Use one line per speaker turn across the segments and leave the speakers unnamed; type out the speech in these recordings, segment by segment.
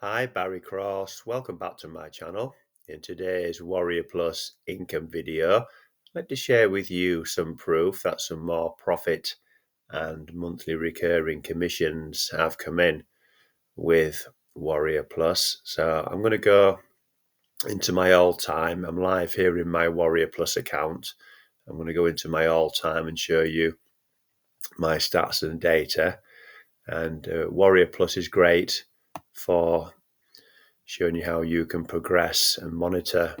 Hi, Barry Cross. Welcome back to my channel. In today's Warrior Plus income video, I'd like to share with you some proof that some more profit and monthly recurring commissions have come in with Warrior Plus. So I'm going to go into my all-time. I'm live here in my Warrior Plus account. I'm going to go into my all-time and show you my stats and data. And Warrior Plus is great for showing you how you can progress and monitor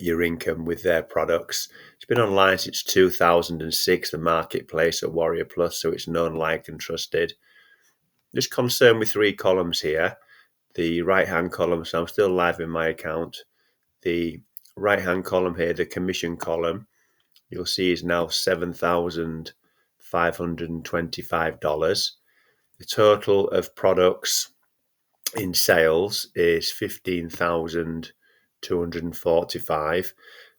your income with their products. It's been online since 2006, the marketplace at Warrior Plus, so it's known, liked, and trusted. Just concerned with three columns here. The right-hand column, so I'm still live in my account. The right-hand column here, the commission column, you'll see is now $7,525. The total of products in sales is 15,245,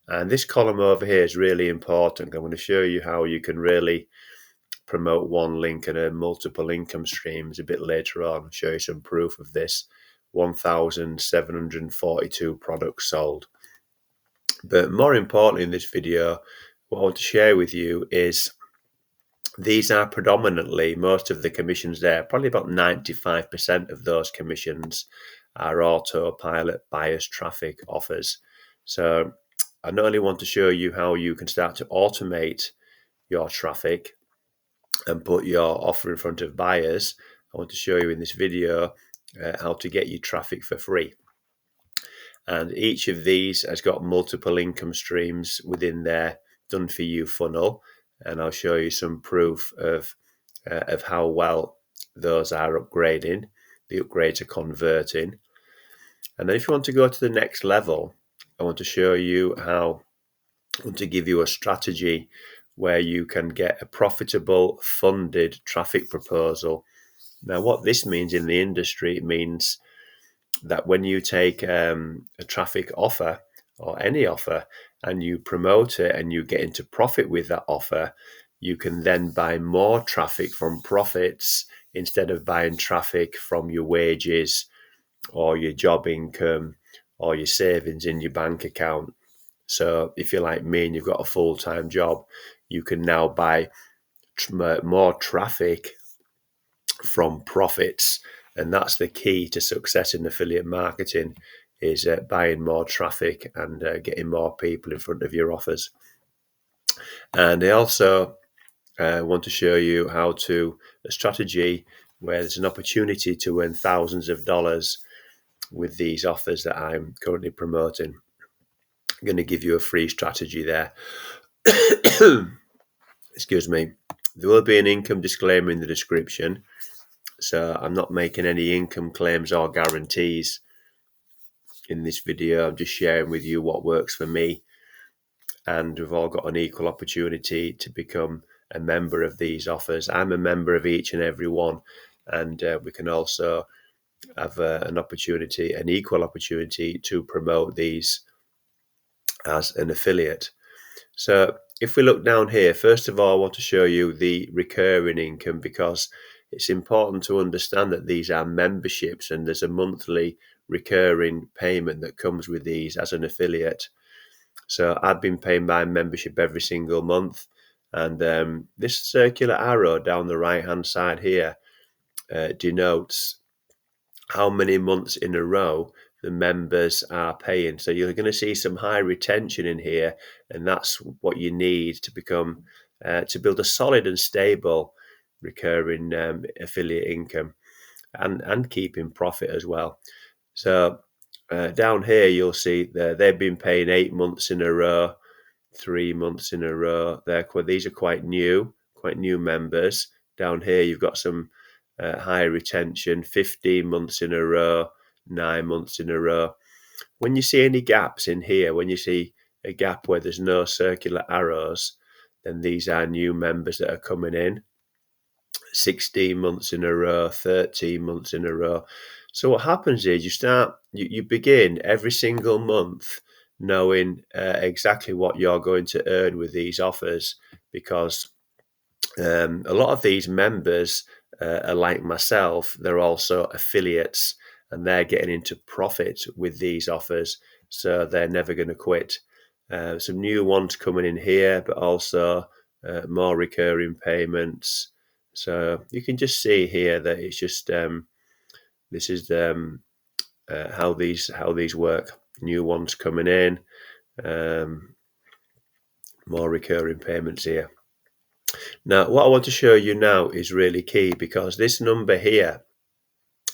and this column over here is really important. I'm going to show you how you can really promote one link and earn multiple income streams a bit later on. I'll show you some proof of this. 1,742 products sold. But more importantly in this video, what I want to share with you is these are predominantly, most of the commissions there, probably about 95% of those commissions are autopilot bias traffic offers. So I not only want to show you how you can start to automate your traffic and put your offer in front of buyers, I want to show you in this video how to get you traffic for free. And each of these has got multiple income streams within their done for you funnel. And I'll show you some proof of how well those are upgrading. The upgrades are converting. And then if you want to go to the next level, I want to show you how I want to give you a strategy where you can get a profitable funded traffic proposal. Now, what this means in the industry, it means that when you take a traffic offer or any offer and you promote it and you get into profit with that offer, you can then buy more traffic from profits instead of buying traffic from your wages or your job income or your savings in your bank account. So if you're like me and you've got a full-time job, you can now buy more traffic from profits. And that's the key to success in affiliate marketing, is buying more traffic and getting more people in front of your offers. And I also want to show you how to a strategy where there's an opportunity to earn thousands of dollars with these offers that I'm currently promoting. I'm going to give you a free strategy there. Excuse me. There will be an income disclaimer in the description. So I'm not making any income claims or guarantees in this video. I'm just sharing with you what works for me. And we've all got an equal opportunity to become a member of these offers. I'm a member of each and every one. And we can also have an opportunity, an equal opportunity to promote these as an affiliate. So if we look down here, first of all, I want to show you the recurring income, because it's important to understand that these are memberships and there's a monthly recurring payment that comes with these as an affiliate. So I've been paying my membership every single month. And this circular arrow down the right-hand side here denotes how many months in a row the members are paying. So you're going to see some high retention in here, and that's what you need to become to build a solid and stable recurring affiliate income and keep in profit as well. So down here you'll see they've been paying 8 months in a row, 3 months in a row. These are quite new members. Down here you've got some high retention, 15 months in a row, 9 months in a row. When you see any gaps in here, when you see a gap where there's no circular arrows, then these are new members that are coming in. 16 months in a row, 13 months in a row. So what happens is you begin every single month knowing exactly what you're going to earn with these offers, because a lot of these members are like myself, they're also affiliates, and they're getting into profit with these offers, so they're never going to quit. Some new ones coming in here, but also more recurring payments. So you can just see here that it's just this is how these work. New ones coming in, more recurring payments here. Now, what I want to show you now is really key, because this number here,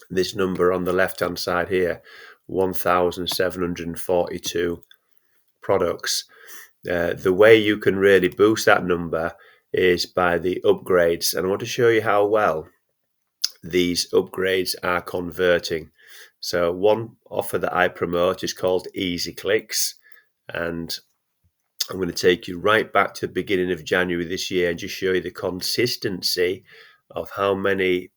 this number on the left hand side here, 1,742 products. The way you can really boost that number is by the upgrades, and I want to show you how well these upgrades are converting. So one offer that I promote is called Easy Clix, and I'm going to take you right back to the beginning of January this year and just show you the consistency of how many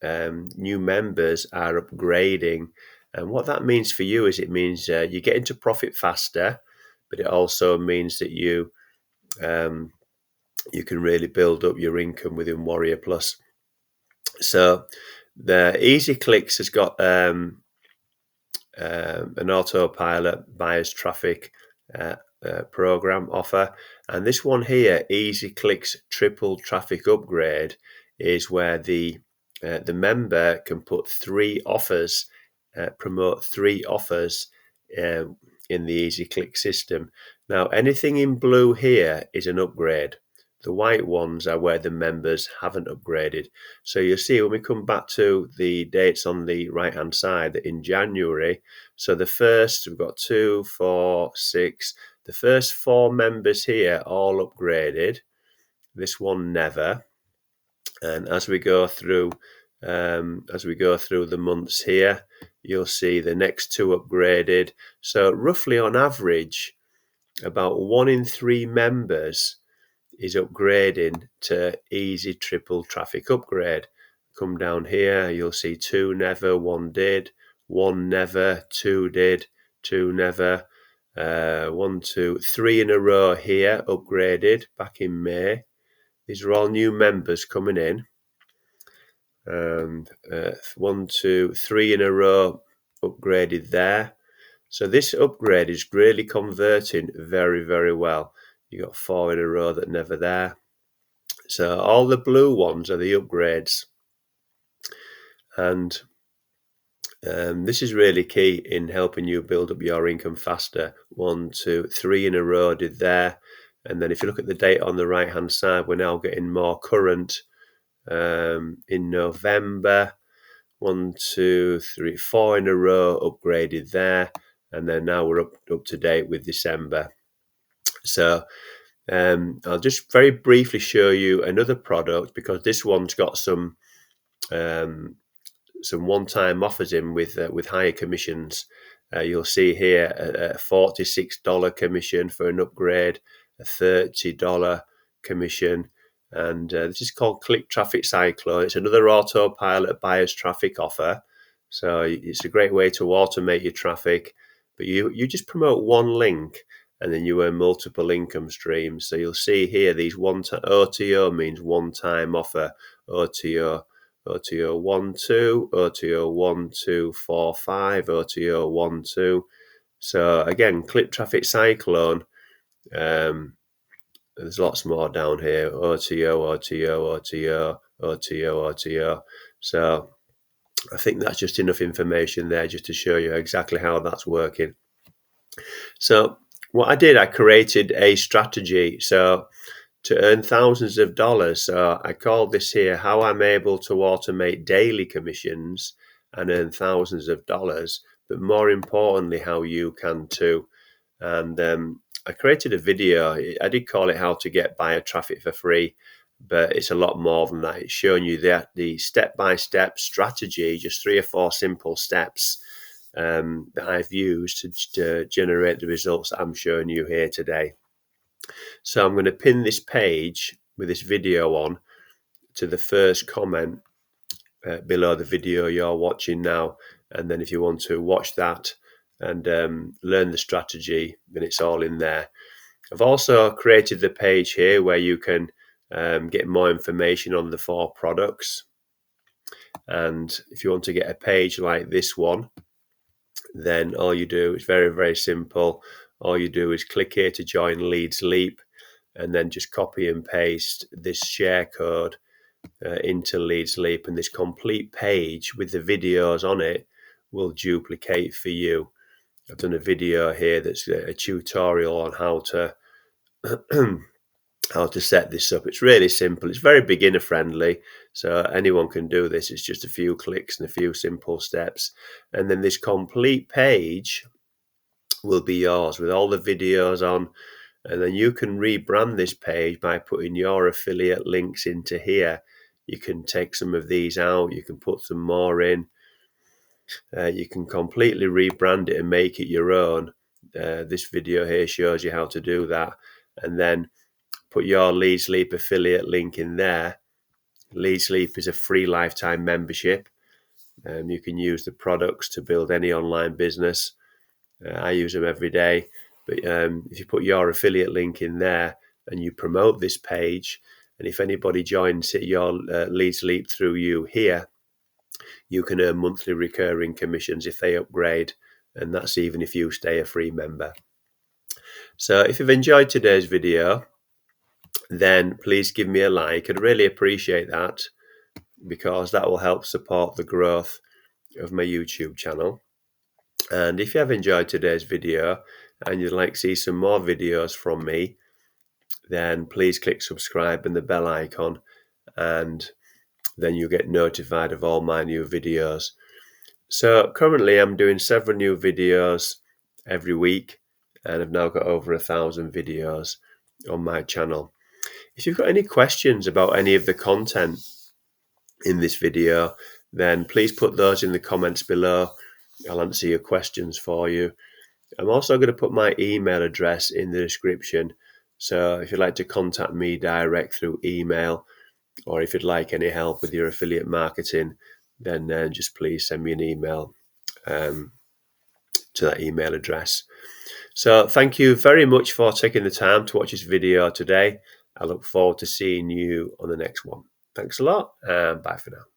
new members are upgrading. And what that means for you is it means you get into profit faster, but it also means that you can really build up your income within Warrior Plus. So the Easy Clix has got an autopilot buyers traffic program offer, and this one here, Easy Clix triple traffic upgrade, is where the member can put 3 offers, promote 3 offers in the Easy Click system. Now, anything in blue here is an upgrade. The white ones are where the members haven't upgraded. So you'll see when we come back to the dates on the right hand side that in January, so the first, we've got 2, 4, 6, the first 4 members here all upgraded. This one never. And as we go through the months here, you'll see the next 2 upgraded. So roughly on average, about 1 in 3 members is upgrading to Easy Triple Traffic Upgrade. Come down here, you'll see 2 never, 1 did, 1 never, 2 did, 2 never, 1, 2, 3 in a row here upgraded back in May. These are all new members coming in. And 1, 2, 3 in a row upgraded there. So this upgrade is really converting very, very well. You got 4 in a row that never there. So all the blue ones are the upgrades, and this is really key in helping you build up your income faster. 1, 2, 3 in a row did there, and then if you look at the date on the right hand side, we're now getting more current. In November, 1, 2, 3, 4 in a row upgraded there, and then now we're up to date with December. So I'll just very briefly show you another product, because this one's got some one-time offers in with higher commissions. You'll see here a $46 commission for an upgrade, a $30 commission, and this is called Click Traffic Cyclone. It's another autopilot buyers traffic offer. So it's a great way to automate your traffic, but you just promote one link and then you earn multiple income streams. So you'll see here these OTO means one-time offer, OTO 1, 2, OTO 1, 2, 4, 5, OTO 1, 2. So again, Click Traffic Cyclone. There's lots more down here. OTO. So I think that's just enough information there just to show you exactly how that's working. So what I did, I created a strategy to earn thousands of dollars. So I called this here how I'm able to automate daily commissions and earn thousands of dollars, but more importantly, how you can too. And I created a video. I did call it how to get buyer traffic for free, but it's a lot more than that. It's showing you the step-by-step strategy, just 3 or 4 simple steps that I've used to generate the results that I'm showing you here today. So I'm going to pin this page with this video on to the first comment below the video you're watching now. And then if you want to watch that and learn the strategy, then it's all in there. I've also created the page here where you can get more information on the 4 products. And if you want to get a page like this one, then all you do is very, very simple. All you do is click here to join Leads Leap, and then just copy and paste this share code into Leads Leap, and this complete page with the videos on it will duplicate for you. I've done a video here that's a tutorial on how to how to set this up. It's really simple. It's very beginner friendly, so anyone can do this. It's just a few clicks and a few simple steps, and then this complete page will be yours with all the videos on. And then you can rebrand this page by putting your affiliate links into here. You can take some of these out, you can put some more in. You can completely rebrand it and make it your own. This video here shows you how to do that. And then put your Leads Leap affiliate link in there. Leads Leap is a free lifetime membership. You can use the products to build any online business. I use them every day. But if you put your affiliate link in there and you promote this page, and if anybody joins your Leads Leap through you here, you can earn monthly recurring commissions if they upgrade, and that's even if you stay a free member. So if you've enjoyed today's video, then please give me a like. I'd really appreciate that, because that will help support the growth of my YouTube channel. And if you have enjoyed today's video and you'd like to see some more videos from me, then please click subscribe and the bell icon, and then you'll get notified of all my new videos. So currently I'm doing several new videos every week, and I've now got over 1,000 videos on my channel. If you've got any questions about any of the content in this video, then please put those in the comments below. I'll answer your questions for you. I'm also going to put my email address in the description. So if you'd like to contact me direct through email, or if you'd like any help with your affiliate marketing, then just please send me an email to that email address. So thank you very much for taking the time to watch this video today. I look forward to seeing you on the next one. Thanks a lot, and bye for now.